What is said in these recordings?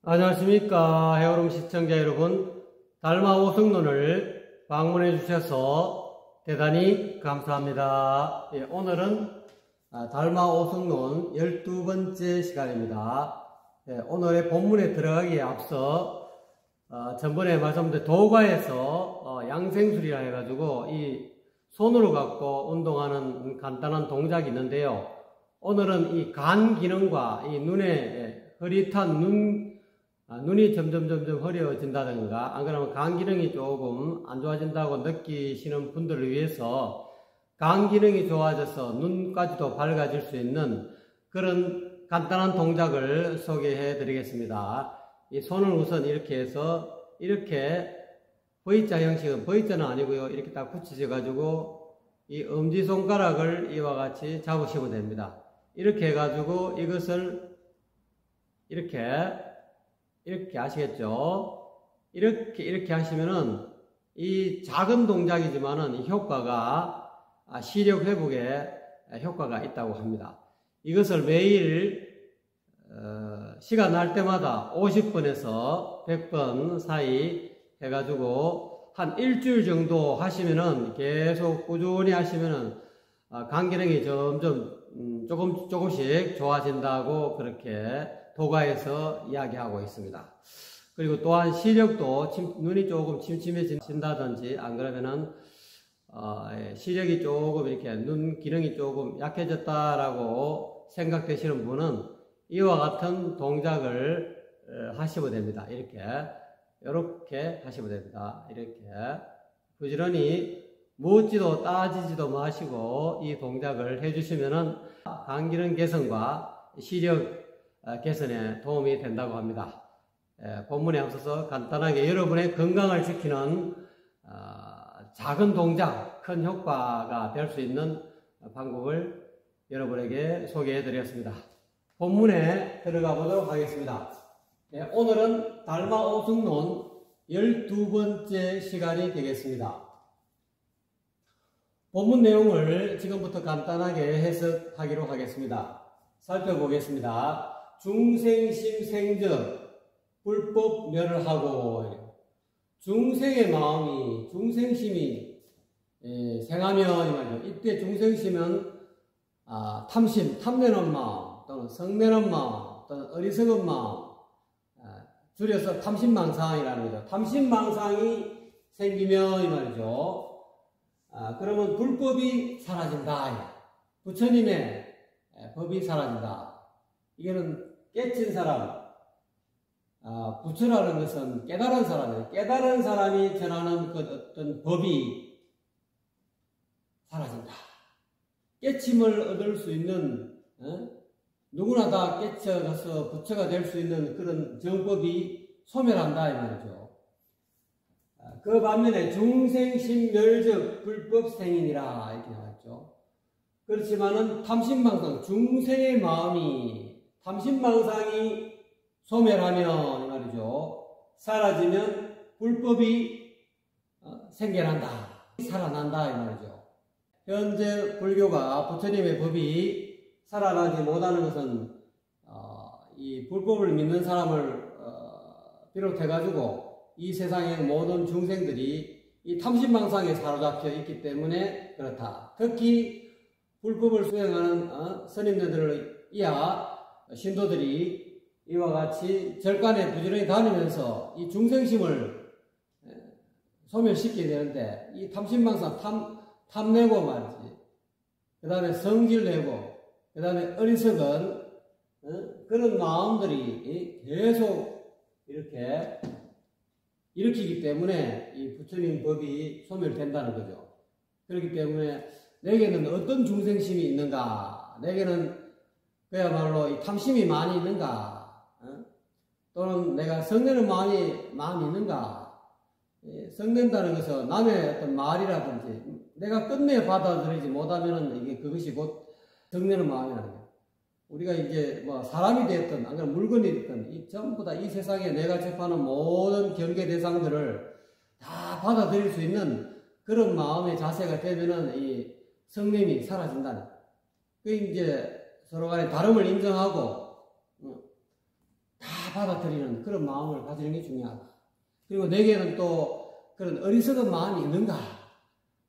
안녕하십니까. 헤어룸 시청자 여러분. 달마 오성론을 방문해 주셔서 대단히 감사합니다. 오늘은 달마 오성론 12번째 시간입니다. 오늘의 본문에 들어가기에 앞서 전번에 말씀드린 도가에서 양생술이라 해가지고 이 손으로 갖고 운동하는 간단한 동작이 있는데요. 오늘은 이 간 기능과 이 눈에 흐릿한 눈이 점점 흐려진다든가 안 그러면 간 기능이 조금 안 좋아진다고 느끼시는 분들을 위해서 간 기능이 좋아져서 눈까지도 밝아질 수 있는 그런 간단한 동작을 소개해 드리겠습니다. 이 손을 우선 이렇게 해서 이렇게 V자 형식은 V자는 아니고요. 이렇게 딱 붙이셔 가지고 이 엄지손가락을 이와 같이 잡으시면 됩니다. 이렇게 해 가지고 이것을 이렇게 아시겠죠? 이렇게 하시면은 이 작은 동작이지만은 이 효과가 시력 회복에 효과가 있다고 합니다. 이것을 매일 시간 날 때마다 50번에서 100번 사이 해가지고 한 일주일 정도 하시면은 계속 꾸준히 하시면은 간 기능이 점점 조금씩 좋아진다고 그렇게 도가에서 이야기하고 있습니다. 그리고 또한 시력도 눈이 조금 침침해진다든지 안 그러면은 시력이 조금 이렇게 눈 기능이 조금 약해졌다라고 생각되시는 분은 이와 같은 동작을 하시면 됩니다. 이렇게 하시면 됩니다. 이렇게 부지런히 묻지도 따지지도 마시고 이 동작을 해주시면은 간 기능 개선과 시력 개선에 도움이 된다고 합니다. 본문에 앞서서 간단하게 여러분의 건강을 지키는 작은 동작, 큰 효과가 될 수 있는 방법을 여러분에게 소개해 드렸습니다. 본문에 들어가 보도록 하겠습니다. 오늘은 달마 오성론 12번째 시간이 되겠습니다. 본문 내용을 지금부터 간단하게 해석하기로 하겠습니다. 살펴보겠습니다. 중생심 생적 불법 멸하고 중생의 마음이 중생심이 생하면 이 말이죠. 이때 중생심은 탐심, 탐내는 마음 또는 성내는 마음 또는 어리석은 마음 줄여서 탐심망상이라는 거죠. 탐심망상이 생기면 이 말이죠. 그러면 불법이 사라진다. 부처님의 법이 사라진다. 이거는 깨친 사람, 부처라는 것은 깨달은 사람이에요. 깨달은 사람이 전하는 그 어떤 법이 사라진다. 깨침을 얻을 수 있는, 누구나 다 깨쳐서 부처가 될 수 있는 그런 정법이 소멸한다, 이 말이죠. 그 반면에 중생심멸적 불법생이니라, 이렇게 나왔죠. 그렇지만은 탐심망상, 중생의 마음이 탐심망상이 소멸하면 이 말이죠. 사라지면 불법이 생겨난다. 살아난다 이 말이죠. 현재 불교가 부처님의 법이 살아나지 못하는 것은 이 불법을 믿는 사람을 비롯해 가지고 이 세상의 모든 중생들이 이 탐심망상에 사로잡혀 있기 때문에 그렇다. 특히 불법을 수행하는 스님들을 이하 신도들이 이와 같이 절간에 부지런히 다니면서 이 중생심을 소멸시켜야 되는데 이 탐심망상 탐내고 말이지. 그 다음에 성질내고 그 다음에 어리석은 그런 마음들이 계속 이렇게 일으키기 때문에 이 부처님 법이 소멸된다는 거죠. 그렇기 때문에 내게는 어떤 중생심이 있는가? 내게는 그야말로 이 탐심이 많이 있는가? 또는 내가 성내는 마음이 있는가? 성낸다는 것은 남의 어떤 말이라든지 내가 끝내 받아들이지 못하면 이게 그것이 곧 성내는 마음이라는 거예요. 우리가 이제 뭐 사람이 됐든 안 그러면 물건이 됐든 이 전부 다 이 세상에 내가 접하는 모든 경계 대상들을 다 받아들일 수 있는 그런 마음의 자세가 되면은 이 성냄이 사라진다는. 그 이제 서로 간에 다름을 인정하고 다 받아들이는 그런 마음을 가지는 게 중요하다. 그리고 내게는 또 그런 어리석은 마음이 있는가?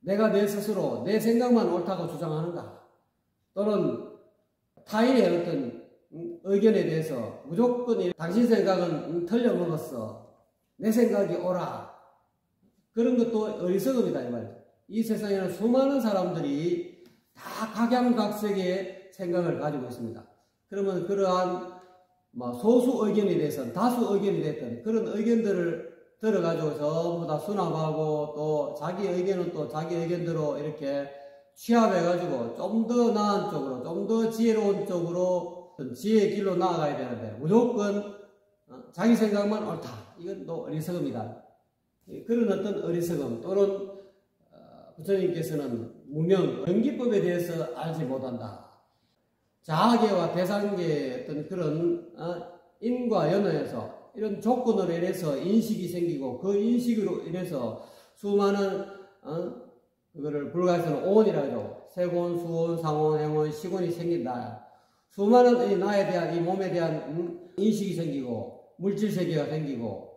내가 내 스스로 내 생각만 옳다고 주장하는가? 또는 타인의 어떤 의견에 대해서 무조건 당신 생각은 틀려먹었어. 내 생각이 옳아. 그런 것도 어리석음이다 이 말이죠. 이 세상에는 수많은 사람들이 다 각양각색의 생각을 가지고 있습니다. 그러면 그러한 소수 의견에 대해서 다수 의견이 됐던 그런 의견들을 들어가지고 전부 다 수납하고 또 자기 의견은 또 자기 의견대로 이렇게 취합해가지고 좀 더 나은 쪽으로 좀 더 지혜로운 쪽으로 지혜의 길로 나아가야 되는데 무조건 자기 생각만 옳다. 이건 또 어리석음이다. 그런 어떤 어리석음 또는 부처님께서는 무명, 연기법에 대해서 알지 못한다. 자아계와 대상계의 어떤 그런 인과 연어에서 이런 조건으로 인해서 인식이 생기고 그 인식으로 인해서 수많은 그거를 불가에서는 오온이라고 하죠. 세곤, 수온, 상온, 행온, 시곤이 생긴다. 수많은 이 나에 대한 이 몸에 대한 인식이 생기고 물질세계가 생기고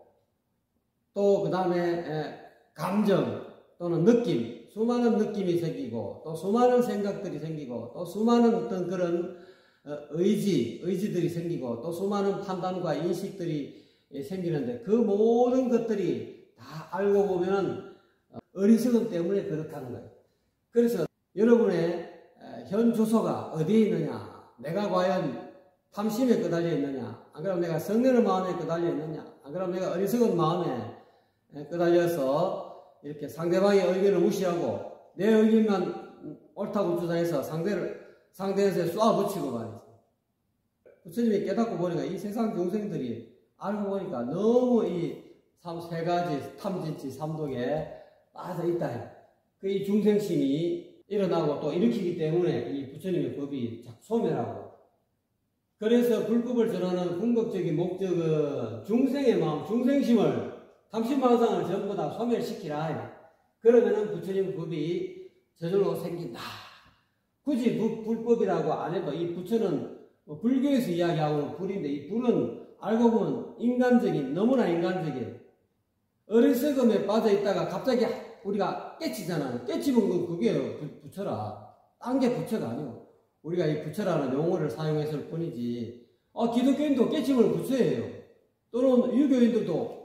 또 그 다음에 감정 또는 느낌, 수많은 느낌이 생기고 또 수많은 생각들이 생기고 또 수많은 어떤 그런 의지들이 생기고 또 수많은 판단과 인식들이 생기는데 그 모든 것들이 다 알고 보면 어리석음 때문에 그렇다는 거예요. 그래서 여러분의 현 주소가 어디에 있느냐, 내가 과연 탐심에 끄달려 있느냐, 안 그러면 내가 성내는 마음에 끄달려 있느냐, 안 그러면 내가 어리석은 마음에 끄달려서 이렇게 상대방의 의견을 무시하고 내 의견만 옳다고 주장해서 상대에서 쏘아붙이고 말이죠. 부처님이 깨닫고 보니까 이 세상 중생들이 알고 보니까 너무 이 세 가지 탐진치 삼독에 빠져 있다. 그 이 중생심이 일어나고 또 일으키기 때문에 이 부처님의 법이 소멸하고. 그래서 불법을 전하는 궁극적인 목적은 중생의 마음, 중생심을 탐심망상을 전부 다 소멸시키라. 그러면은 부처님 법이 저절로 생긴다. 굳이 불법이라고 안 해도 이 부처는 불교에서 이야기하고는 불인데 이 불은 알고 보면 인간적인, 너무나 인간적인 어리석음에 빠져 있다가 갑자기 우리가 깨치잖아요. 깨치면 그게 부처라. 딴 게 부처가 아니고 우리가 이 부처라는 용어를 사용했을 뿐이지. 기독교인도 깨치면 부처예요. 또는 유교인들도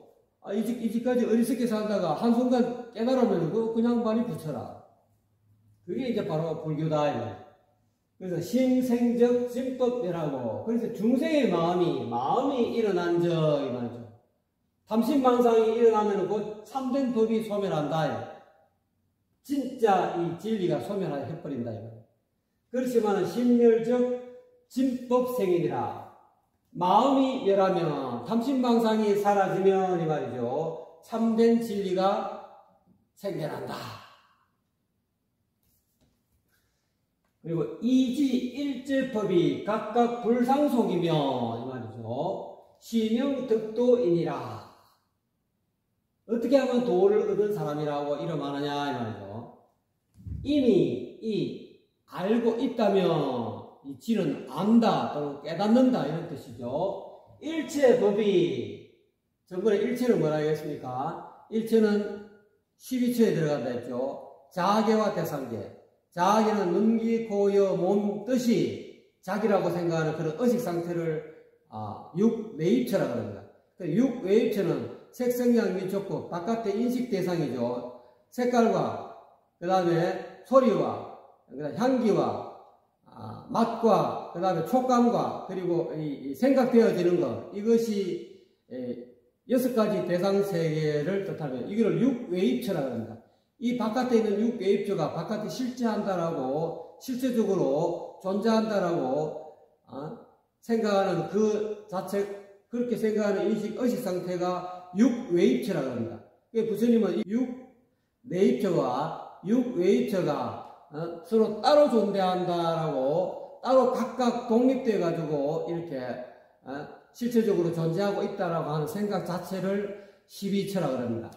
이제까지 어리석게 살다가 한순간 깨달으면 그냥 말이 부처라. 그게 이제 바로 불교다. 그래서 신생적 진법이라고. 그래서 중생의 마음이 일어난 적, 이 말이죠. 탐심망상이 일어나면 곧 참된 법이 소멸한다. 진짜 이 진리가 소멸해버린다. 그렇지만 신멸적 진법생이니라. 마음이 열하면 탐심망상이 사라지면 이 말이죠. 참된 진리가 생겨난다. 그리고 이지일제법이 각각 불상속이며 이 말이죠. 시명득도이니라. 어떻게 하면 도를 얻은 사람이라고 이름하느냐 이 말이죠. 이미 알고 있다면 이 지는 안다 또는 깨닫는다 이런 뜻이죠. 일체법이 전번에 일체는 뭐라 하겠습니까? 일체는 12처에 들어간다 했죠. 자아계와 대상계. 자아계는 눈, 귀, 코, 여, 몸 뜻이 자기라고 생각하는 그런 의식 상태를 육외입체라고 합니다. 육외입체는 색성량 미촉구 바깥의 인식 대상이죠. 색깔과 그 다음에 소리와 그다음에 향기와 맛과 그 다음에 촉감과 그리고 이 생각되어지는 것, 이것이 6가지 대상세계를 뜻하면 이거를 육외입체라고 합니다. 이 바깥에 있는 육외입체가 바깥에 실제한다라고, 실제적으로 존재한다라고 생각하는 그 자체, 그렇게 생각하는 의식 상태가 육외입체라고 합니다. 부처님은 육내입체와 육외입체가 서로 따로 존재한다라고, 따로 각각 독립되어 가지고 이렇게 실체적으로 존재하고 있다라고 하는 생각 자체를 12처라고 합니다.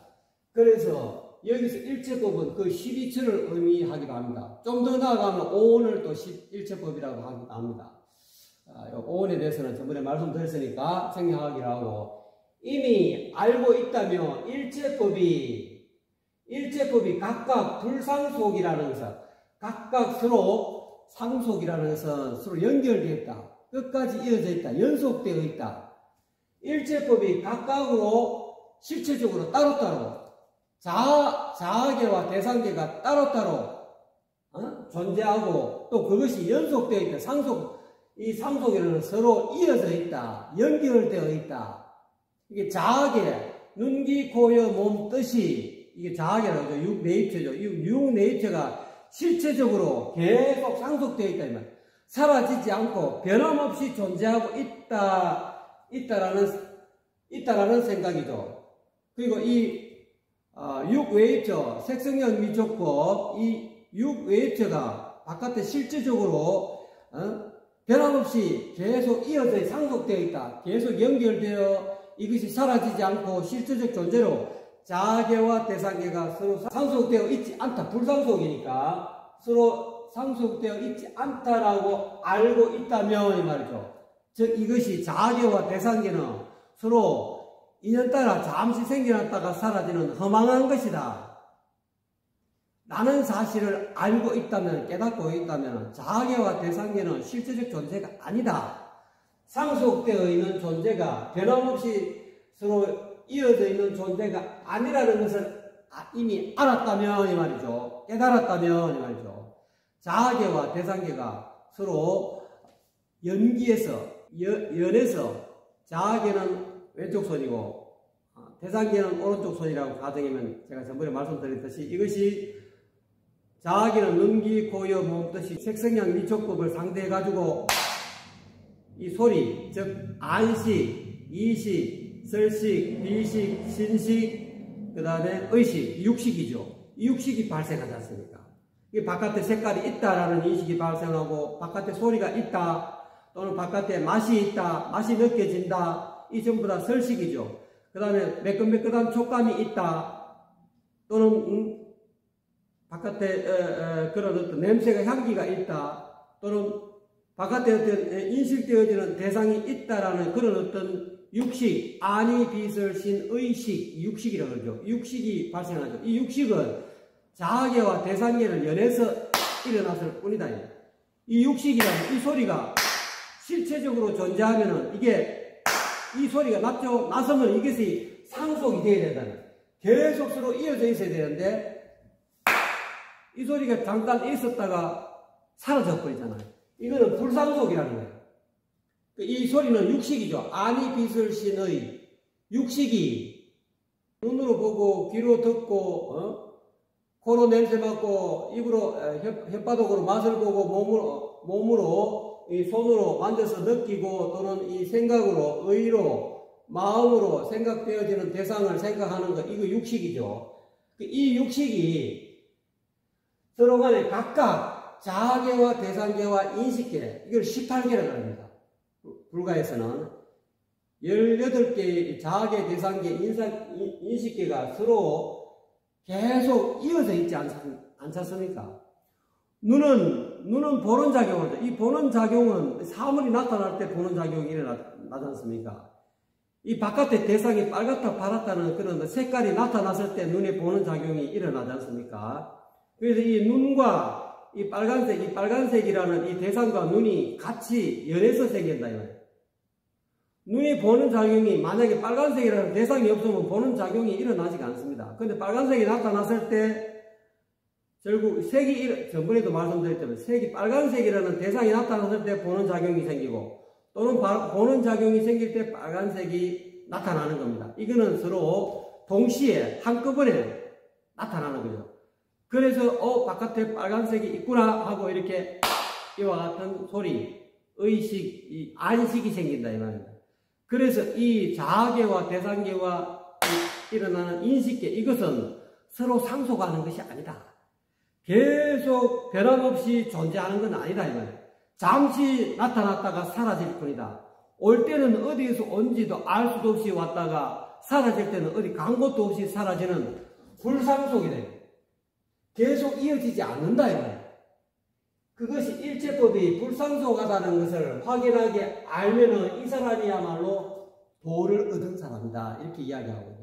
그래서 여기서 일체법은 그 12처를 의미하기도 합니다. 좀 더 나아가면 오온을 또 일체법이라고 하기도 합니다. 오온에 대해서는 저번에 말씀드렸으니까 생략하기로 하고, 이미 알고 있다면 일체법이 각각 불상속이라는 것은, 각각 서로 상속이라는 것은 서로 연결되어 있다. 끝까지 이어져 있다. 연속되어 있다. 일체법이 각각으로 실체적으로 따로따로 자아계와 대상계가 따로따로 존재하고 또 그것이 연속되어 있다. 이 상속이라는 서로 이어져 있다. 연결되어 있다. 이게 자아계, 눈, 귀, 코, 여, 몸, 뜻이 이게 자아계라고 하죠. 육내입체죠. 이 육내입체가 실체적으로 계속 상속되어 있다. 사라지지 않고 변함없이 존재하고 있다라는 생각이죠. 그리고 이 육외입체, 색성형 미촉법, 이 육외입체가 바깥에 실질적으로 변함없이 계속 이어져 상속되어 있다. 계속 연결되어 이것이 사라지지 않고 실질적 존재로 자아계와 대상계가 서로 상속되어 있지 않다. 불상속이니까 서로 상속되어 있지 않다라고 알고 있다면 이 말이죠. 즉 이것이 자아계와 대상계는 서로 인연 따라 잠시 생겨났다가 사라지는 허망한 것이다. 라는 사실을 알고 있다면, 깨닫고 있다면 자아계와 대상계는 실제적 존재가 아니다. 상속되어 있는 존재가 변함없이 서로 이어져 있는 존재가 아니라는 것을 이미 알았다면 이 말이죠. 깨달았다면 이 말이죠. 자아계와 대상계가 서로 연에서 자아계는 왼쪽 손이고 대상계는 오른쪽 손이라고 가정하면 제가 전번에 말씀드렸듯이 이것이 자아계는 눈, 귀, 코, 여, 몸, 뜻이 색성형 미촉법을 상대해 가지고 이 소리, 즉 안식, 이식, 설식, 비식, 신식, 그 다음에 의식, 육식이죠. 이 육식이 발생하지 않습니까? 이 바깥에 색깔이 있다라는 인식이 발생하고 바깥에 소리가 있다 또는 바깥에 맛이 있다, 맛이 느껴진다, 이 전부 다 설식이죠. 그 다음에 매끈매끈한 촉감이 있다 또는 바깥에 그런 어떤 냄새가 향기가 있다 또는 바깥에 어떤 인식되어지는 대상이 있다라는 그런 어떤 육식, 아니, 비설, 신, 의식, 육식이라고 그러죠. 육식이 발생하죠. 이 육식은 자아계와 대상계를 연해서 일어났을 뿐이다. 이 육식이라는 이 소리가 실체적으로 존재하면은 이게 이 소리가 나서면 이것이 상속이 되어야 된다는 계속 서로 이어져 있어야 되는데 이 소리가 잠깐 있었다가 사라져 버리잖아요. 이거는 불상속이라는 거예요. 이 소리는 육식이죠. 아니, 비설, 신의 육식이 눈으로 보고 귀로 듣고 코로 냄새 맡고 입으로 혓바닥으로 맛을 보고 몸으로 이 손으로 만져서 느끼고 또는 이 생각으로 의로 마음으로 생각되어지는 대상을 생각하는 것 이거 육식이죠. 이 육식이 서로 간에 각각 자아계와 대상계와 인식계 이걸 18계라고 합니다. 불가에서는 18개의 자아계, 대상계, 인식계가 서로 계속 이어져 있지 않습니까? 눈은 보는 작용을 하죠. 이 보는 작용은 사물이 나타날 때 보는 작용이 일어나지 않습니까? 이 바깥에 대상이 빨갛다 파랗다는 그런 색깔이 나타났을 때 눈에 보는 작용이 일어나지 않습니까? 그래서 이 눈과 이 빨간색이라는 이 대상과 눈이 같이 연해서 생긴다. 눈이 보는 작용이 만약에 빨간색이라는 대상이 없으면 보는 작용이 일어나지가 않습니다. 그런데 빨간색이 나타났을 때 결국 색이 전번에도 말씀드렸지만 색이 빨간색이라는 대상이 나타났을 때 보는 작용이 생기고 또는 보는 작용이 생길 때 빨간색이 나타나는 겁니다. 이거는 서로 동시에 한꺼번에 나타나는 거죠. 그래서 바깥에 빨간색이 있구나 하고 이렇게 이와 같은 소리, 의식, 안식이 생긴다 이 말입니다. 그래서 이 자아계와 대상계와 일어나는 인식계 이것은 서로 상속하는 것이 아니다. 계속 변함없이 존재하는 건 아니다 이 말이에요. 잠시 나타났다가 사라질 뿐이다. 올 때는 어디에서 온지도 알 수도 없이 왔다가 사라질 때는 어디 간 곳도 없이 사라지는 불상속이 돼요. 계속 이어지지 않는다 이 말이에요. 그것이 일체법이 불상속하다는 것을 확인하게 알면은 이 사람이야말로 도를 얻은 사람이다. 이렇게 이야기하거든요.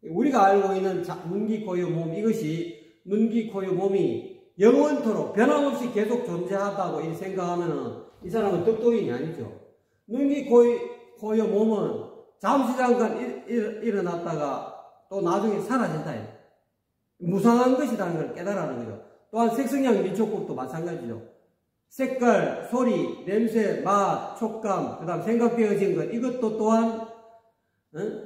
우리가 알고 있는 눈기, 코, 이, 몸, 이것이 눈기, 코, 이, 몸이 영원토록 변함없이 계속 존재하다고 이 생각하면은 이 사람은 덕도인이 아니죠. 눈기, 코, 이, 몸은 잠시 잠깐 일어났다가 또 나중에 사라진다. 무상한 것이라는 걸 깨달아는 거죠. 또한 색성향 미촉법도 마찬가지죠. 색깔, 소리, 냄새, 맛, 촉감, 그 다음 생각되어진 것, 이것도 또한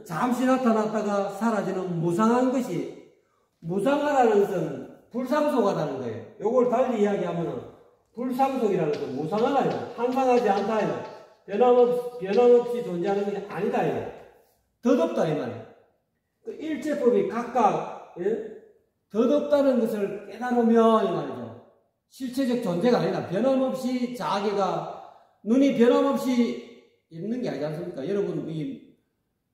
잠시 나타났다가 사라지는 무상한 것이, 무상하다는 것은 불상속하다는 거예요. 요걸 달리 이야기하면은 불상속이라는 것은 무상하다, 항상하지 않다, 변함없이 존재하는 것이 아니다, 덧없다 이 말이에요. 일체법이 각각 덧없다는 것을 깨달으면 이 말이죠. 실체적 존재가 아니다. 변함없이 자기가 눈이 변함없이 있는 게 아니지 않습니까? 여러분 이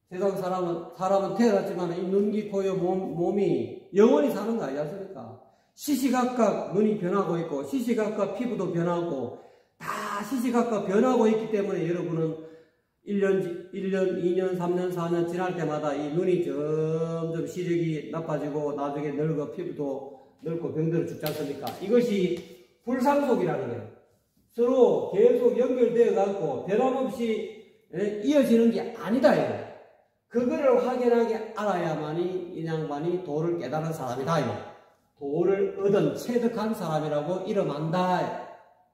세상 사람은 태어났지만 이 눈기, 코, 이, 몸이 영원히 사는 거 아니지 않습니까? 시시각각 눈이 변하고 있고 시시각각 피부도 변하고 다 시시각각 변하고 있기 때문에 여러분은 1년, 2년, 3년, 4년 지날 때마다 이 눈이 점점 시력이 나빠지고 나중에 늙어 피부도 늙고 병들어 죽지 않습니까? 이것이 불상속이라는 거예요. 서로 계속 연결되어 갖고 변함없이 이어지는 게 아니다. 그거를 확연하게 알아야만이 이 양반이 도를 깨달은 사람이다. 도를 얻은 체득한 사람이라고 이름한다.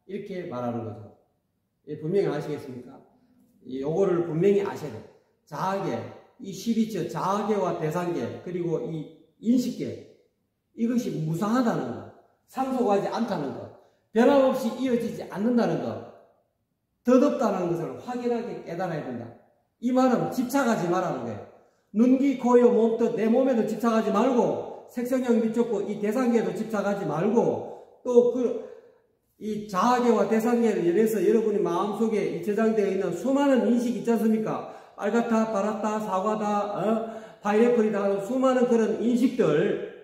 이렇게 말하는 거죠. 분명히 아시겠습니까? 요거를 분명히 아셔야 돼요. 자아계, 이 12처, 자아계와 대상계, 그리고 이 인식계, 이것이 무상하다는 것, 상속하지 않다는 것, 변함없이 이어지지 않는다는 것, 덧없다는 것을 확연하게 깨달아야 된다. 이 말은 집착하지 말라는 거예요. 눈기, 코, 이, 몸, 뜻, 내 몸에도 집착하지 말고, 색성형 미촉고 이 대상계에도 집착하지 말고, 또 이 자아계와 대상계를 인해서 여러분이 마음속에 이 저장되어 있는 수많은 인식이 있지 않습니까? 빨갛다, 파랗다, 사과다, 파인애플이다 하는 수많은 그런 인식들,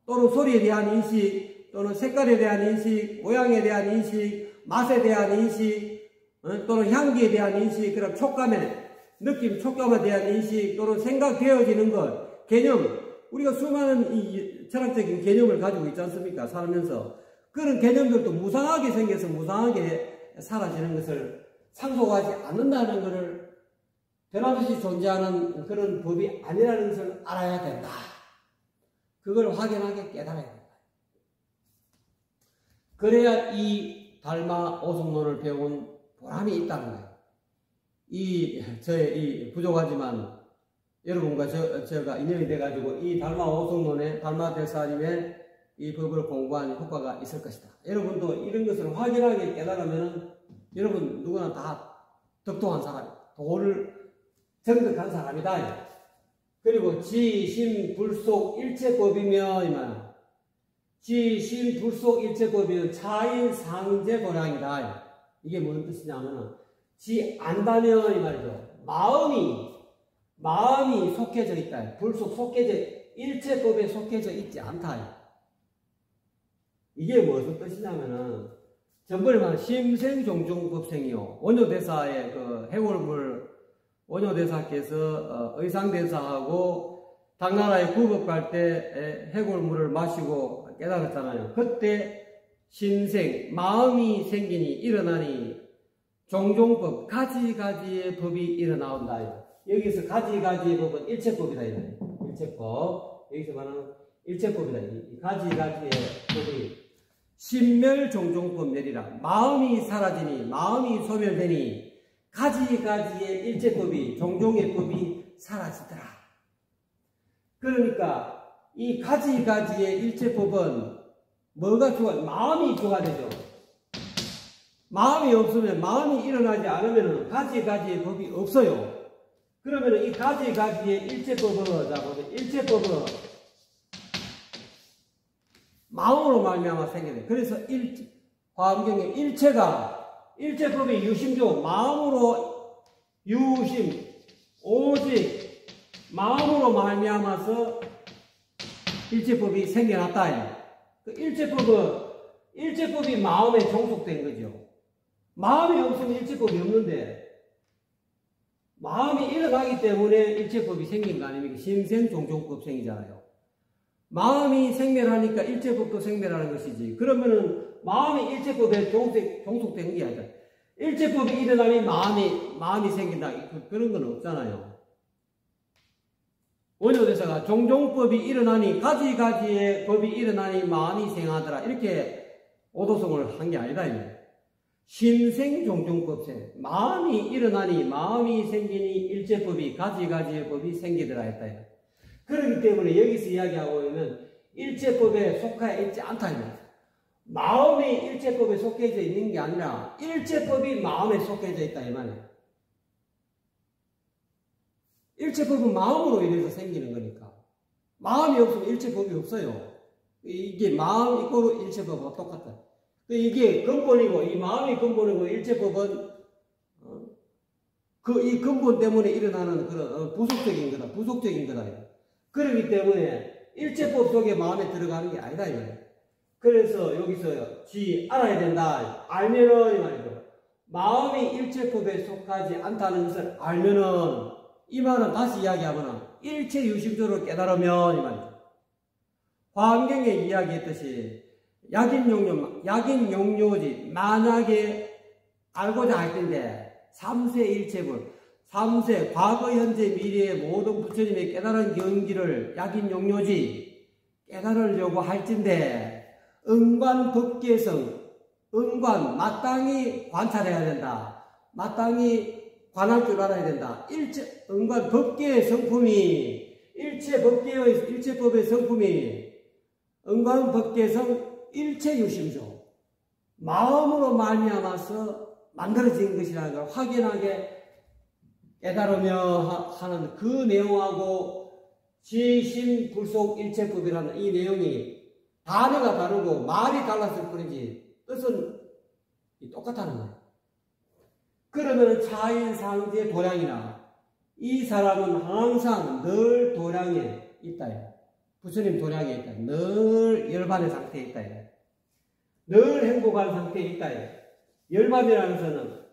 또는 소리에 대한 인식, 또는 색깔에 대한 인식, 모양에 대한 인식, 맛에 대한 인식, 또는 향기에 대한 인식, 그럼 촉감에, 느낌, 촉감에 대한 인식, 또는 생각되어지는 것, 개념, 우리가 수많은 이 철학적인 개념을 가지고 있지 않습니까? 살면서. 그런 개념들도 무상하게 생겨서 무상하게 사라지는 것을 상속하지 않는다는 것을 변함없이 존재하는 그런 법이 아니라는 것을 알아야 된다. 그걸 확연하게 깨달아야 된다. 그래야 이 달마 오성론을 배운 보람이 있다는 거예요. 저의 부족하지만 여러분과 제가 인연이 돼가지고 이 달마 오성론의 달마 대사님의 이 법을 공부한 효과가 있을 것이다. 여러분도 이런 것을 확연하게 깨달으면 여러분 누구나 다 덕통한 사람, 도를 정득한 사람이다. 그리고 지심불속 일체법이며 이만 지심불속 일체법이면 차인상제고량이다. 이게 무슨 뜻이냐면 지 안다면 이 말이죠. 마음이 속해져 있다. 불속 속해져 일체법에 속해져 있지 않다. 이게 무슨 뜻이냐면은 전번에 말한 심생종종법생이요. 원효대사의 그 해골물 원효대사께서 의상대사하고 당나라에 구법 갈 때 해골물을 마시고 깨달았잖아요. 그때 심생 마음이 생기니 일어나니 종종법 가지가지의 법이 일어나온다. 여기서 가지가지의 법은 일체법이다. 일체법 여기서 말하는 일체법이다. 이 가지가지의 법이 신멸종종법 내리라. 마음이 사라지니 마음이 소멸되니 가지가지의 일체법이 종종의 법이 사라지더라. 그러니까 이 가지가지의 일체법은 뭐가 좋아? 마음이 좋아야 되죠. 마음이 없으면 마음이 일어나지 않으면 가지가지의 법이 없어요. 그러면 이 가지가지의 일체법은 마음으로 말미암아 생겨요. 그래서 화엄경에 일체법이 유심조, 마음으로 유심, 오직 마음으로 말미암아서 일체법이 생겨났다. 그 일체법은 일체법이 마음에 종속된 거죠. 마음이 없으면 일체법이 없는데 마음이 일어나기 때문에 일체법이 생긴 거 아닙니까? 심생종종법생이잖아요. 마음이 생멸하니까 일체법도 생멸하는 것이지. 그러면은 마음이 일체법에 종속된 게 아니다. 일체법이 일어나니 마음이 생긴다. 그런 건 없잖아요. 원효대사가 종종법이 일어나니 가지가지의 법이 일어나니 마음이 생하더라. 이렇게 오도성을 한 게 아니다. 심생종종법생. 마음이 일어나니 마음이 생기니 일체법이 가지가지의 법이 생기더라 했다. 그렇기 때문에 여기서 이야기하고 있는 일체법에 속해 있지 않다. 마음이 일체법에 속해져 있는 게 아니라 일체법이 마음에 속해져 있다 이 말이에요. 일체법은 마음으로 인해서 생기는 거니까. 마음이 없으면 일체법이 없어요. 이게 마음 이꼬로 일체법과 똑같다. 이게 근본이고, 이 마음이 근본이고, 일체법은 이 근본 때문에 일어나는 그런 부속적인 거다. 부속적인 거다. 그렇기 때문에 일체법 속에 마음에 들어가는 게 아니다. 그래서 여기서 알아야 된다. 알면은 이 말이죠. 마음이 일체법에 속하지 않다는 것을 알면은 이 말은 다시 이야기하면은 일체 유심조를 깨달으면 이 말이죠. 화엄경에 이야기했듯이 약인용료지 만약에 알고자 할 텐데 3세 일체불 3세 과거 현재 미래의 모든 부처님의 깨달은 경기를 약인용료지 깨달으려고 할진데 응관법계성 응관 마땅히 관찰해야 된다. 마땅히 관할 줄 알아야 된다. 응관법계의 성품이 일체법의 성품이 응관법계성 일체유심조 마음으로 말미암아서 만들어진 것이라는 걸 확연하게 깨달으며 하는 그 내용하고 지심불속 일체법이라는 이 내용이 단어가 다르고 말이 달랐을 뿐이지 뜻은 똑같다는 거예요. 그러면 차인상지의 도량이나 이 사람은 항상 늘 도량에 있다. 부처님 도량에 있다. 늘 열반의 상태에 있다. 늘 행복한 상태에 있다. 열반이라는 것은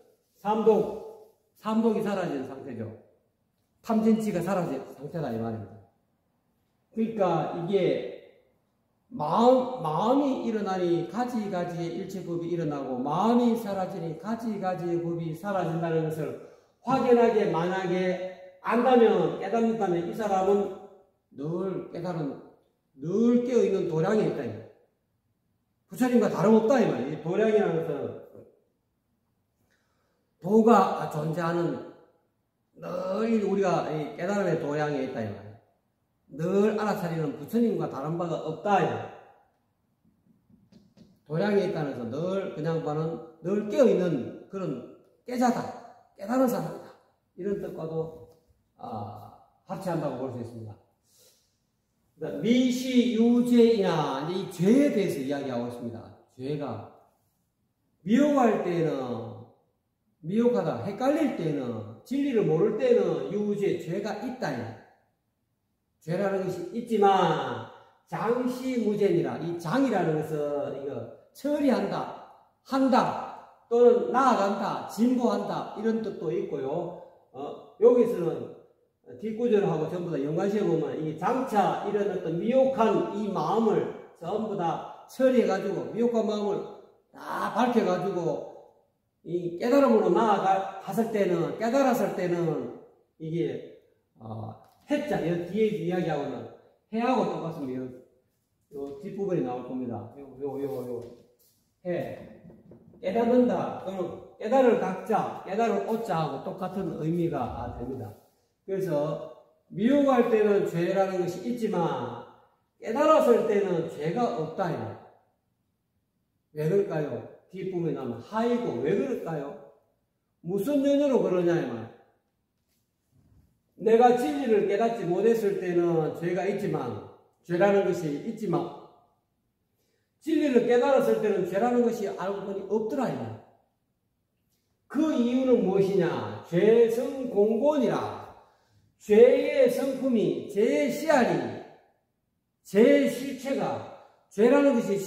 삼독이 사라진 상태죠. 탐진치가 사라진 상태다 이 말입니다. 그러니까 이게 마음이 일어나니 가지가지의 일체법이 일어나고 마음이 사라지니 가지가지의 법이 사라진다는 것을 확연하게 만약에 안다면 깨닫는다면 이 사람은 늘 깨어있는 도량에 있다. 부처님과 다름없다 이 말이에요. 도량이라는 것은 도가 존재하는 늘 우리가 깨달음의 도량에 있다 이 말이에요. 늘 알아차리는 부처님과 다른 바가 없다. 도량에 있다는 것은 늘 그냥 봐는 늘 깨어있는 그런 깨자다. 깨달은 사람이다. 이런 뜻과도 합치한다고 볼 수 있습니다. 미시유죄이나 이 죄에 대해서 이야기하고 있습니다. 죄가 미혹할 때는 미혹하다 헷갈릴 때는 진리를 모를 때는 유죄 죄가 있다. 죄라는 것이 있지만 장시무죄니라 이 장이라는 것은 이거 처리한다, 한다 또는 나아간다, 진보한다 이런 뜻도 있고요. 여기서는 뒷구절하고 전부 다 연관시해 보면 이 장차 이런 어떤 미혹한 이 마음을 전부 다 처리해가지고 미혹한 마음을 다 밝혀가지고 이 깨달음으로 나아갔을 때는 깨달았을 때는 이게 해자 뒤에 이야기하고는 해하고 똑같습니다. 요 뒷부분이 나올 겁니다. 해 깨닫는다 또는 깨달을 각자 깨달을 오자하고 똑같은 의미가 됩니다. 그래서 미혹할 때는 죄라는 것이 있지만 깨달았을 때는 죄가 없다. 왜 그럴까요? 뒷부분에 나오면 하이고 왜 그럴까요? 무슨 연유로 그러냐 이 말. 내가 진리를 깨닫지 못했을 때는 죄가 있지만 죄라는 것이 있지만 진리를 깨달았을 때는 죄라는 것이 알고 보니 없더라 이 말. 그 이유는 무엇이냐? 죄성공곤이라. 죄의 성품이, 죄의 씨알이, 죄의 실체가, 죄라는 것이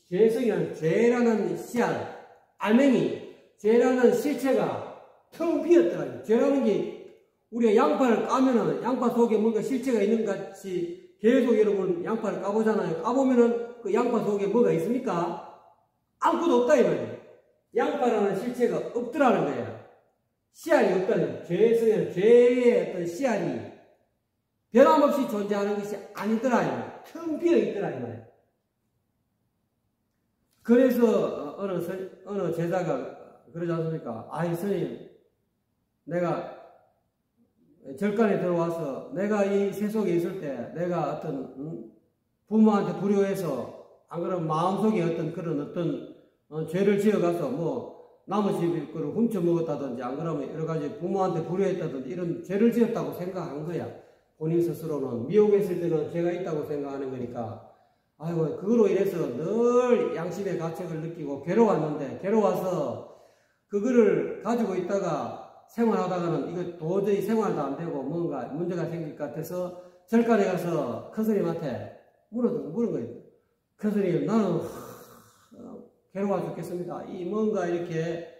죄성이란 죄라는 씨알, 알맹이, 죄라는 실체가 텅 비었더라. 죄라는 게 우리가 양파를 까면은 양파 속에 뭔가 실체가 있는 것 같이 계속 여러분 양파를 까보잖아요. 까보면은 그 양파 속에 뭐가 있습니까? 아무것도 없다 이 말이에요. 양파라는 실체가 없더라는 거예요. 씨알이 없다는 죄성이란 죄의 어떤 씨알이 변함없이 존재하는 것이 아니더라 이 말이에요. 텅 비어 있더라 이 말이에요. 그래서 어느 제자가 그러지 않습니까? 아이 스님, 내가 절간에 들어와서 내가 이 세속에 있을 때 내가 어떤 부모한테 불효해서 안 그러면 마음속에 어떤 그런 어떤 죄를 지어가서 뭐 남의 집 거를 훔쳐 먹었다든지 안 그러면 여러 가지 부모한테 불효했다든지 이런 죄를 지었다고 생각한 거야. 본인 스스로는 미혹에 있을 때는 죄가 있다고 생각하는 거니까 아이고 그거로 인해서 늘 양심의 가책을 느끼고 괴로웠는데 괴로워서 그거를 가지고 있다가 생활하다가는 이거 도저히 생활도 안 되고 뭔가 문제가 생길 것 같아서 절간에 가서 큰스님한테 물은 거예요. 큰스님 나는 괴로워 죽겠습니다. 이 뭔가 이렇게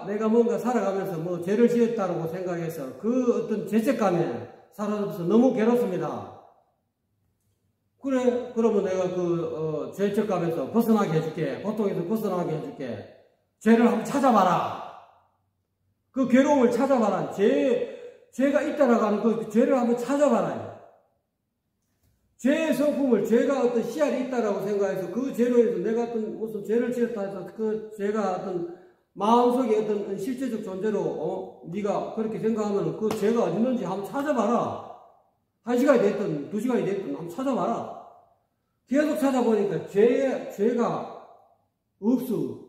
내가 뭔가 살아가면서 뭐 죄를 지었다고 생각해서 그 어떤 죄책감에 사로잡혀서 너무 괴롭습니다. 그래, 그러면 내가 죄책감에서 벗어나게 해줄게. 고통에서 벗어나게 해줄게. 죄를 한번 찾아봐라. 그 괴로움을 찾아봐라. 죄가 있다라고 하는 그 죄를 한번 찾아봐라. 죄의 성품을, 죄가 어떤 씨알이 있다라고 생각해서 그 죄로 해서 내가 어떤 무슨 죄를 지었다 해서 그 죄가 어떤 마음속에 어떤 실제적 존재로, 네가 그렇게 생각하면 그 죄가 어디 있는지 한번 찾아봐라. 1시간이 됐든 2시간이 됐든 한번 찾아봐라. 계속 찾아보니까 죄가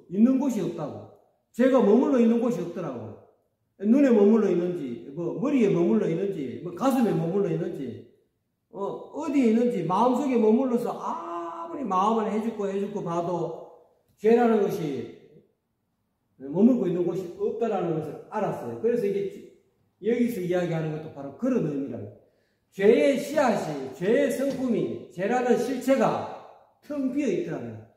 있는 곳이 없다고. 죄가 머물러 있는 곳이 없더라고. 눈에 머물러 있는지, 머리에 머물러 있는지, 가슴에 머물러 있는지, 어디에 있는지 마음속에 머물러서 아무리 마음을 해죽고 봐도 죄라는 것이 머물고 있는 곳이 없다라는 것을 알았어요. 그래서 이게 여기서 이야기하는 것도 바로 그런 의미랍니다. 죄의 씨앗이, 죄의 성품이, 죄라는 실체가 텅 비어 있더라고요.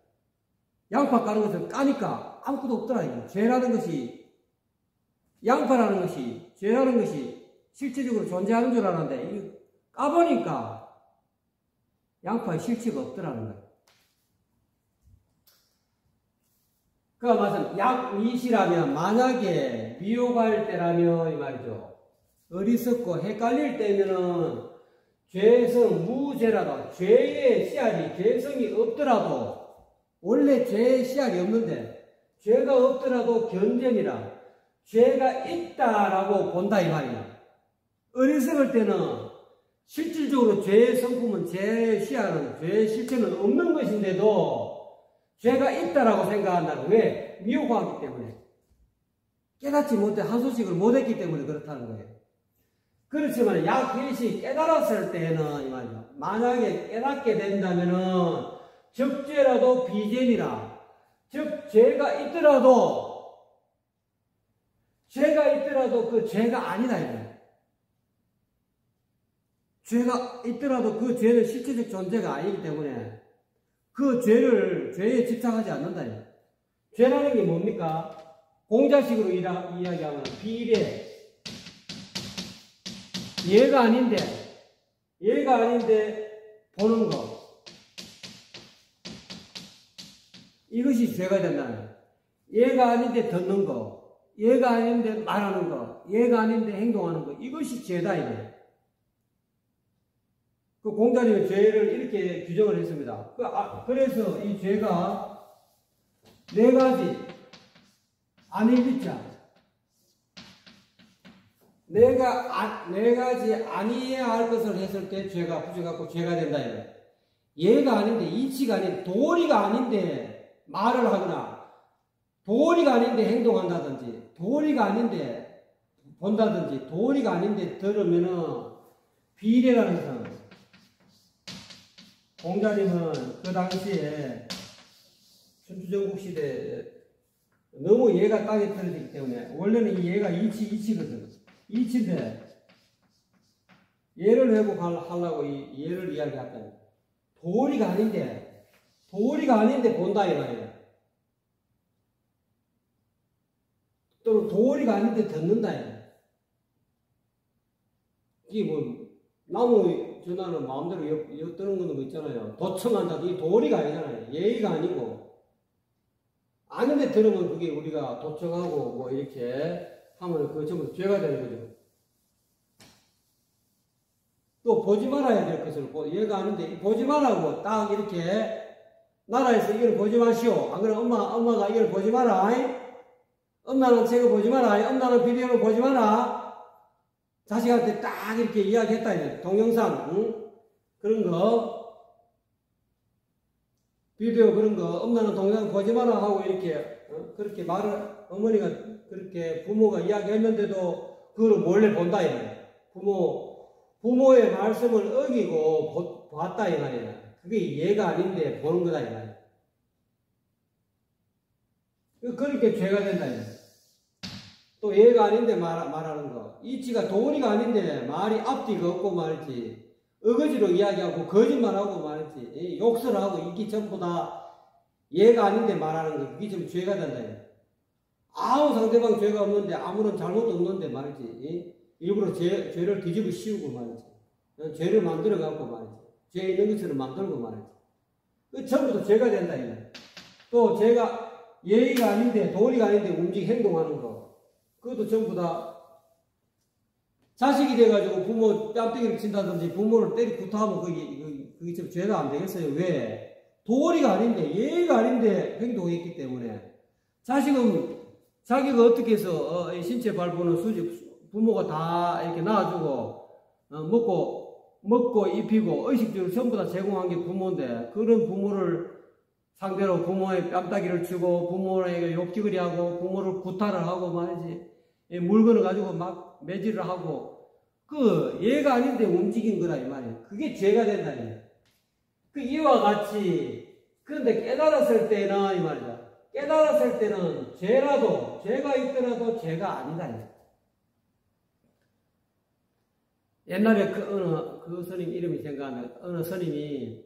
양파 까는 것을 까니까 아무것도 없더라고요. 죄라는 것이, 양파라는 것이, 죄라는 것이 실제적으로 존재하는 줄 알았는데, 까보니까 양파의 실체가 없더라는 거예요. 그러니까 말씀, 약미시라면, 만약에 미혹할 때라면, 이 말이죠. 어리석고 헷갈릴 때면은, 죄성, 무죄라도, 죄의 씨알이, 죄성이 없더라도, 원래 죄의 씨알이 없는데, 죄가 없더라도 견전이라, 죄가 있다라고 본다, 이 말이야. 어리석을 때는, 실질적으로 죄의 성품은, 죄의 씨알은, 죄의 실체는 없는 것인데도, 죄가 있다라고 생각한다는 왜? 미혹하기 때문에. 깨닫지 못해, 한소식을 못했기 때문에 그렇다는 거예요. 그렇지만 약회시 깨달았을 때는, 이 말이야. 만약에 깨닫게 된다면은, 적죄라도 비죄니라. 즉, 죄가 있더라도 그 죄가 아니다, 이 말이야. 죄가 있더라도 그 죄는 실체적 존재가 아니기 때문에, 그 죄에 집착하지 않는다. 죄라는 게 뭡니까? 공자식으로 이야기하면 비례. 얘가 아닌데 보는 거. 이것이 죄가 된다는. 얘가 아닌데 듣는 거. 얘가 아닌데 말하는 거. 얘가 아닌데 행동하는 거. 이것이 죄다, 이게. 그 공자님은 죄를 이렇게 규정을 했습니다. 그래서 이 죄가 4가지, 아니비자. 4가지 아니해야 할 것을 했을 때 죄가 부정하고 죄가 된다. 얘가 아닌데, 이치가 아닌데, 도리가 아닌데 말을 하거나, 도리가 아닌데 행동한다든지, 도리가 아닌데 본다든지, 도리가 아닌데 들으면은 비례라는 것은, 공자님은 그 당시에 춘추전국 시대에 너무 얘가 땅에 떨어지기 때문에 원래는 이 얘가 이치거든. 이치인데 얘를 회복하려고 이 얘를 이야기했다. 도리가 아닌데 도리가 아닌데 본다 이 말이에요. 또는 도리가 아닌데 듣는다 이 말이에요. 이게 뭐 나무 전화는 마음대로 엿드는 거는 있잖아요. 도청한다. 이게 도리가 아니잖아요. 예의가 아니고. 아는데 들으면 그게 우리가 도청하고 뭐 이렇게 하면 그거 전부 죄가 되는 거죠. 또 보지 말아야 될 것을 얘가 아는데 보지 말라고 딱 이렇게 나라에서 이걸 보지 마시오. 안 그러면 엄마가 이걸 보지 마라. 엄마는 책을 보지 마라. 엄마는 비디오를 보지 마라. 자식한테 딱 이렇게 이야기했다. 이제 동영상 응? 그런 거 비디오 그런 거 엄마는 동영상 보지 마라 하고 이렇게 그렇게 말을 어머니가 그렇게 부모가 이야기했는데도 그걸 몰래 본다 이 말이에요. 부모의 말씀을 어기고 봤다 이 말이에요. 그게 이해가 아닌데 보는 거다 이 말이에요. 그렇게 죄가 된다 이 말이에요. 또 예가 아닌데 말하는 거. 이치가 도리가 아닌데 말이 앞뒤가 없고 말이지. 어거지로 이야기하고 거짓말하고 말이지. 욕설 하고 이게 전부 다 예가 아닌데 말하는 거. 그게 좀 죄가 된다. 아무 상대방 죄가 없는데 아무런 잘못도 없는데 말이지. 일부러 죄를 뒤집어 씌우고 말이지. 죄를 만들어 갖고 말이지. 죄 있는 것처럼 만들고 말이지. 그 전부 다 죄가 된다. 또 죄가 예의가 아닌데 도리가 아닌데 행동하는 거. 그것도 전부 다 자식이 돼가지고 부모 뺨때기를 친다든지 부모를 때리 구타하면 그게 좀 죄가 안 되겠어요. 왜? 도리가 아닌데 예의가 아닌데 행동했기 때문에 자식은 자기가 어떻게 해서 신체 발부는 수직 부모가 다 이렇게 낳아주고 먹고 입히고 의식주를 전부 다 제공한 게 부모인데 그런 부모를 상대로 부모의 뺨따기를 치고 부모에게 욕지거리 하고 부모를 구타를 하고 말이지 물건을 가지고 막 매질을 하고 그 얘가 아닌데 움직인 거라 이 말이에요. 그게 죄가 된다 이 말이에요. 그 이와 같이 그런데 깨달았을 때는 이 말이다. 깨달았을 때는 죄가 있더라도 죄가 아니다 이 말이에요. 옛날에 그 스님 이름이 생각나면 어느 스님이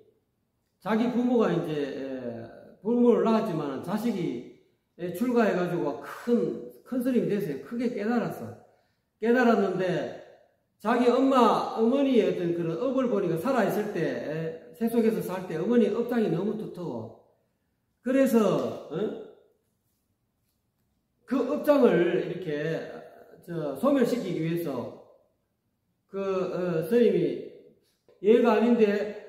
자기 부모가 이제 부모를 낳았지만 자식이 출가해가지고 큰 스님이 됐어요. 크게 깨달았는데 자기 어머니의 어떤 그런 업을 보니까 살아있을 때 세속에서 살 때 어머니 업장이 너무 두터워. 그래서 그 업장을 이렇게 소멸시키기 위해서 스님이 얘가 아닌데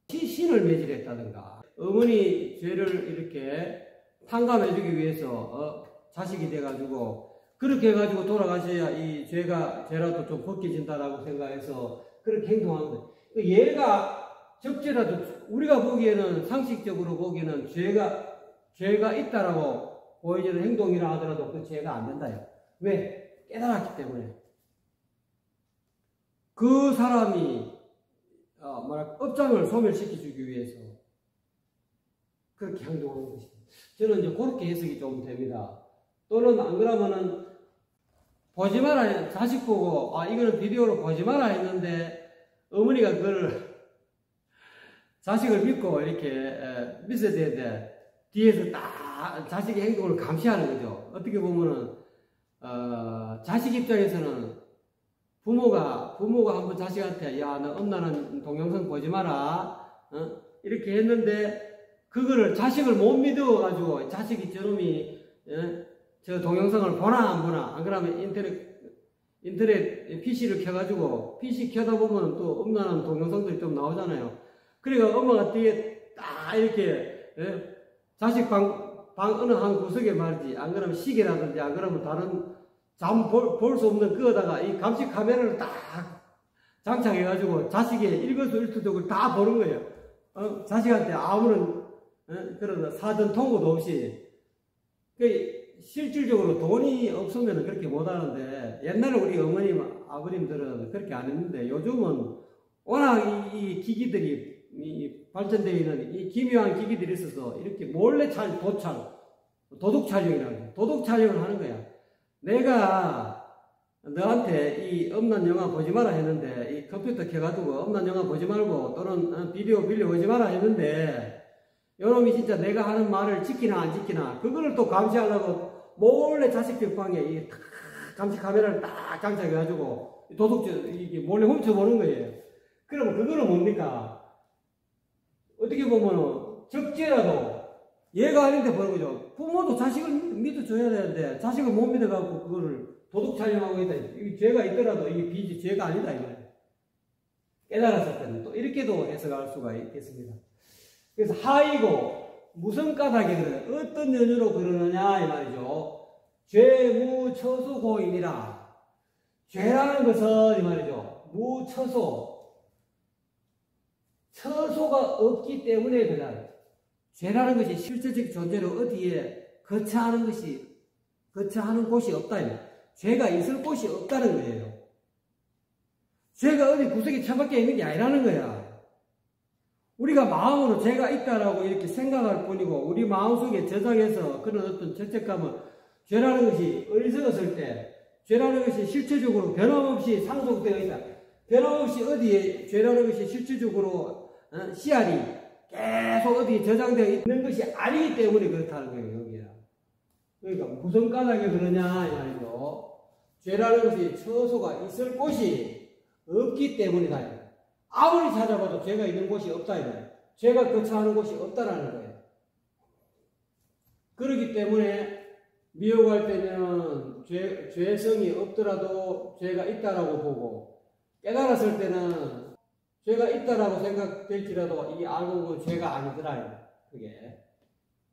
신을 매질했다든가 어머니 죄를 이렇게 탕감해주기 위해서 자식이 돼가지고 그렇게 해가지고 돌아가셔야 이 죄라도 좀 벗겨진다라고 생각해서 그렇게 행동한 거예요. 얘가 적죄라도 우리가 보기에는 상식적으로 보기에는 죄가 있다라고 보여지는 행동이라 하더라도 그 죄가 안 된다요. 왜? 깨달았기 때문에. 그 사람이 업장을 소멸시켜주기 위해서 그렇게 행동하는 것입니다. 저는 이제 그렇게 해석이 좀 됩니다. 또는 안 그러면은 보지 마라 자식 보고 이거는 비디오로 보지 마라 했는데 어머니가 그걸 자식을 믿고 이렇게 믿어야 되는데 뒤에서 딱 자식의 행동을 감시하는 거죠. 어떻게 보면은 자식 입장에서는 부모가 한번 자식한테 너 엄마는 동영상 보지 마라 이렇게 했는데 그거를 자식을 못 믿어가지고 자식이 저놈이 저 동영상을 보나 안 보나 안 그러면 인터넷 PC를 켜가지고 PC 켜다 보면 또 엄마는 동영상들이 좀 나오잖아요. 그러니까 엄마가 뒤에 딱 이렇게 자식 방 어느 한 구석에 말이지 안 그러면 시계라든지 안 그러면 다른 잠 볼 수 없는 그거다가 이 감시 카메라를 딱 장착해가지고 자식의 일거수일투족을 다 보는 거예요. 자식한테 아무런 그런 사전 통보도 없이. 실질적으로 돈이 없으면 그렇게 못하는데 옛날에 우리 어머님 아버님들은 그렇게 안 했는데 요즘은 워낙 이 기기들이 발전되어 있는 이 기묘한 기기들이 있어서 이렇게 몰래 도둑 촬영이라고 도둑 촬영을 하는 거야. 내가 너한테 이 없는 영화 보지 마라 했는데, 이 컴퓨터 켜가지고 없는 영화 보지 말고 또는 비디오 빌려보지 마라 했는데, 요놈이 진짜 내가 하는 말을 지키나 안 지키나 그거를 또 감시하려고 몰래 자식 벽방에 이 감시 카메라를 딱 장착해가지고 도둑질 이게 몰래 훔쳐보는 거예요. 그러면 그거는 뭡니까? 어떻게 보면은 적재라도 얘가 아닌데 보는 거죠. 부모도 자식을 믿어줘야 되는데 자식을 못 믿어갖고 그거를 도둑 촬영하고 있다. 이 죄가 있더라도 이게 빚이 죄가 아니다 이 말이에요. 깨달았을 때는 또 이렇게도 해석할 수가 있겠습니다. 그래서 하이고 무슨 까닭에 그래? 어떤 연유로 그러느냐 이 말이죠. 죄무처소고임이라. 죄라는 것은 이 말이죠. 무처소. 처소가 없기 때문에 그다. 죄라는 것이 실제적 존재로 어디에 거처하는 곳이 없다. 죄가 있을 곳이 없다는 거예요. 죄가 어디 구석에 처박혀 있는 게 아니라는 거야. 우리가 마음으로 죄가 있다라고 이렇게 생각할 뿐이고, 우리 마음속에 저장해서 그런 어떤 죄책감은 죄라는 것이 어리석었을 때, 죄라는 것이 실체적으로 변함없이 상속되어 있다. 변함없이 어디에 죄라는 것이 실체적으로 씨알이 계속 어디에 저장되어 있는 것이 아니기 때문에 그렇다는 거예요, 여기야. 그러니까 무슨 까닭에 그러냐, 이 말이죠. 죄라는 것이 처소가 있을 곳이 없기 때문이다. 아무리 찾아봐도 죄가 있는 곳이 없다, 이 말이에요. 죄가 거처하는 곳이 없다라는 거예요. 그렇기 때문에 미혹할 때는 죄성이 없더라도 죄가 있다라고 보고, 깨달았을 때는 죄가 있다라고 생각될지라도 이 알고 보면 죄가 아니더라. 그게.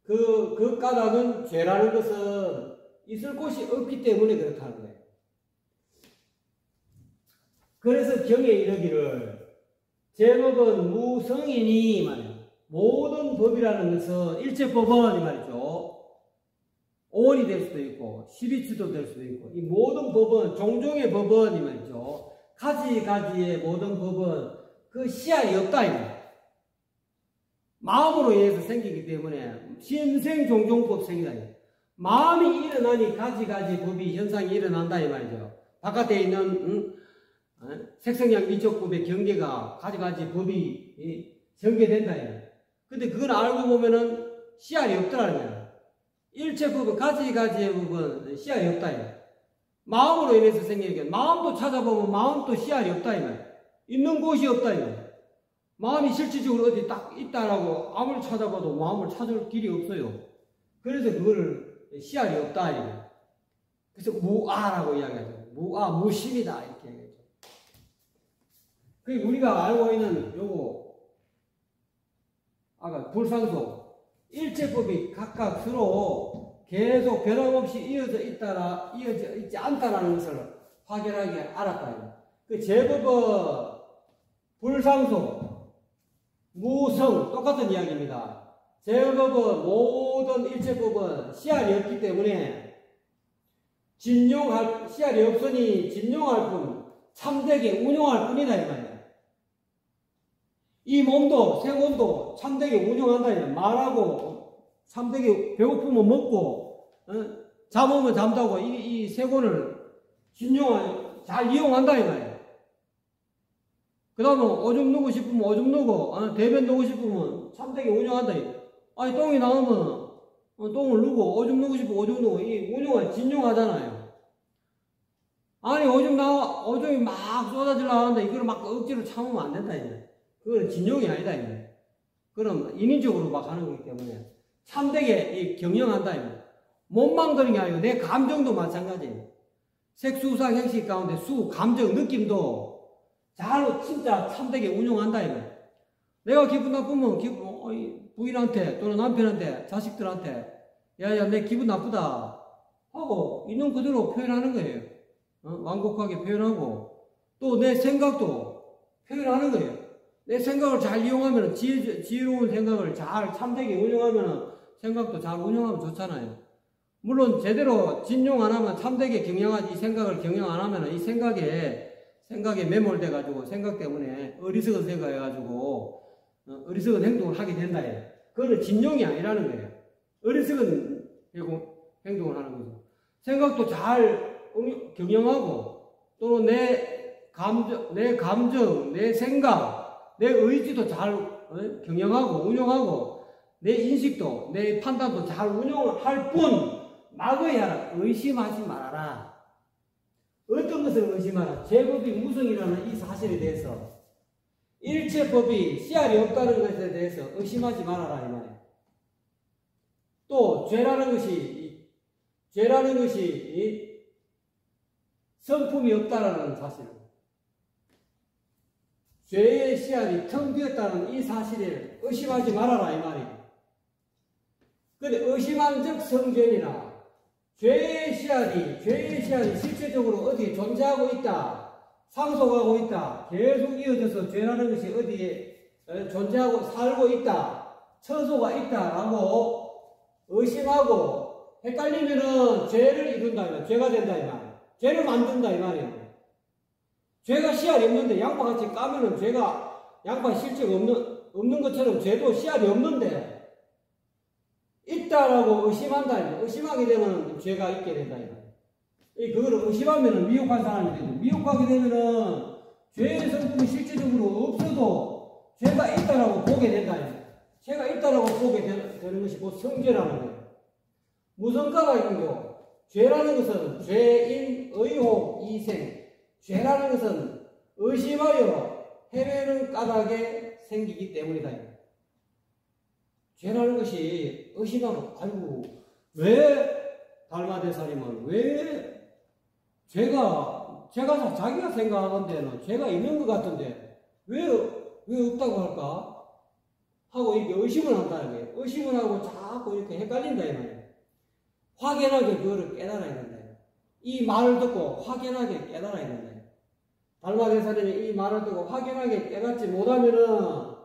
그 까닭은 죄라는 것은 있을 곳이 없기 때문에 그렇다는 거예요. 그래서 경에 이르기를 제법은 무성이니 말이에요. 모든 법이라는 것은 일체법은 이 말이죠. 5원이 될 수도 있고 12주도 될 수도 있고 이 모든 법은 종종의 법은 이 말이죠. 가지가지의 모든 법은 그 씨알이 없다 이 말이에요. 마음으로 인해서 생기기 때문에 신생종종법 생기다. 마음이 일어나니 가지가지 법이 현상이 일어난다 이 말이죠. 바깥에 있는 색성양 미적법의 경계가 가지가지 법이 전개된다. 근데 그걸 알고 보면은 씨알이 없더라는 거예요. 일체법은 가지가지의 법은 씨알이 없다. 마음으로 인해서 생기니까 마음도 찾아보면 마음도 씨알이 없다. 있는 곳이 없다. 마음이 실질적으로 어디 딱 있다라고 아무리 찾아봐도 마음을 찾을 길이 없어요. 그래서 그거를 씨알이 없다. 그래서 무아라고 이야기하죠. 무아, 무심이다. 이렇게 얘기하죠. 우리가 알고 있는 요거 아까 불상소 일체법이 각각 서로 계속 변함없이 이어져 있지 않다라는 것을 확연하게 알았다. 그 제법은 불상소, 무성 똑같은 이야기입니다. 제법은 모든 일체법은 씨알이 없기 때문에 씨알이 없으니 진용할 뿐 참되게 운용할 뿐이다 이 말이야. 이 몸도 생몸도 참되게 운용한다 이 말이야. 말하고 참되게 배고프면 먹고 잠오면 잠자고 이 세곤을 잘 이용한다 이 말이야. 그 다음에 오줌 누고 싶으면 오줌 누고 대변 누고 싶으면 참되게 운용한다. 아니 똥이 나오면 똥을 누고 오줌 누고 싶으면 오줌 누고 이 운용을 진용하잖아요. 아니 오줌이 막 쏟아지려고 하는데 이걸 막 억지로 참으면 안 된다. 그건 진용이 아니다. 그럼 인위적으로 막 하는 거기 때문에 참되게 경영한다. 못 망드는 게 아니고 내 감정도 마찬가지예요. 색수상 행식 가운데 감정, 느낌도 잘 진짜 참되게 운용한다. 내가 기분 나쁘면 부인한테 또는 남편한테 자식들한테 야야 내 기분 나쁘다 하고 있는 그대로 표현하는 거예요. 완곡하게 표현하고 또 내 생각도 표현하는 거예요. 내 생각을 잘 이용하면 지혜로운 생각을 잘 참되게 운용하면 생각도 잘 운용하면 좋잖아요. 물론 제대로 진용 안 하면 참되게 경영하지 이 생각을 경영 안 하면 이 생각에 매몰돼 가지고 생각 때문에 어리석은 생각해 가지고 어리석은 행동을 하게 된다. 그거는 진용이 아니라는 거예요. 어리석은 행동을 하는 거죠. 생각도 잘 경영하고 또는 내 감정, 내 생각, 내 의지도 잘 경영하고 운용하고 내 인식도, 내 판단도 잘 운용할 뿐 막어야 의심하지 말아라. 어떤 것을 의심하라? 제법이 무성이라는 이 사실에 대해서 일체법이 씨알이 없다는 것에 대해서 의심하지 말아라 이 말이에요. 또 죄라는 것이 성품이 없다라는 사실, 죄의 씨알이 텅 비었다는 이 사실을 의심하지 말아라 이 말이에요. 근데 의심한 즉 성죄니라. 죄의 씨알이 실체적으로 어디에 존재하고 있다, 상속하고 있다, 계속 이어져서 죄라는 것이 어디에 존재하고 살고 있다, 처소가 있다라고 의심하고 헷갈리면은 죄를 이룬다 이 말, 죄가 된다 이 말, 죄를 만든다 이 말이에요. 죄가 씨알이 없는데 양파같이 까면은 죄가 양파 실체가 없는 것처럼 죄도 씨알이 없는데 있다라고 의심한다. 의심하게 되면 죄가 있게 된다. 그거를 의심하면 미혹한 사람이 되죠. 미혹하게 되면은 죄의 성품이 실질적으로 없어도 죄가 있다라고 보게 된다. 죄가 있다라고 보게 되는 것이 곧 성죄라는 거예요. 무성가가 있고, 죄라는 것은 죄인, 의혹, 이생. 죄라는 것은 의심하여 헤매는 까닭에 생기기 때문이다. 죄라는 것이 의심하고, 아이고, 왜 달마대사님은 왜 자기가 생각하는 데는 죄가 있는 것 같은데 왜 없다고 할까? 하고 이렇게 의심을 한다는 거예요. 의심을 하고 자꾸 이렇게 헷갈린다 이 말이에요. 확연하게 그거를 깨달아야 된다. 이 말을 듣고 확연하게 깨달아야 된다. 달마대사님이 이 말을 듣고 확연하게 깨닫지 못하면은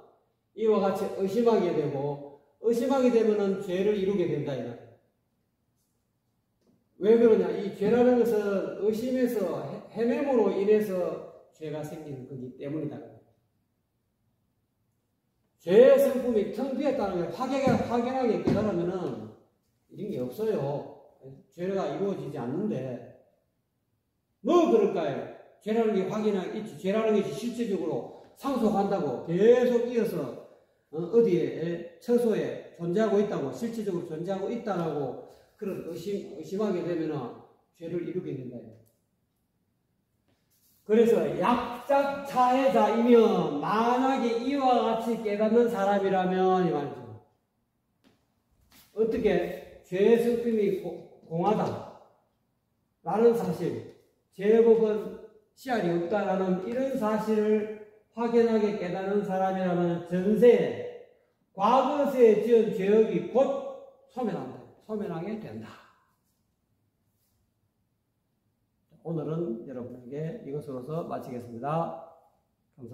이와 같이 의심하게 되고, 의심하게 되면은 죄를 이루게 된다 이 말이에요. 왜 그러냐? 이 죄라는 것은 의심에서 헤매므로 인해서 죄가 생기는 거기 때문이다. 죄의 성품이 텅 비었다는 걸 확연하게 깨달으면은 이런 게 없어요. 죄가 이루어지지 않는데 뭐 그럴까요? 죄라는 게 확연하게 있지. 죄라는 것이 실질적으로 상속한다고 계속 이어서 어디에 처소에 존재하고 있다고, 실질적으로 존재하고 있다라고 그런 의심하게 되면 죄를 이루게 된다. 그래서 약작차해자이면 만약에 이와 같이 깨닫는 사람이라면 이 말이죠. 어떻게 죄의 성품이 공하다 라는 사실, 제법은 씨알이 없다라는 이런 사실을 확연하게 깨닫는 사람이라면 전세에 과거세에 지은 죄업이 곧 소멸하게 된다. 오늘은 여러분에게 이것으로서 마치겠습니다.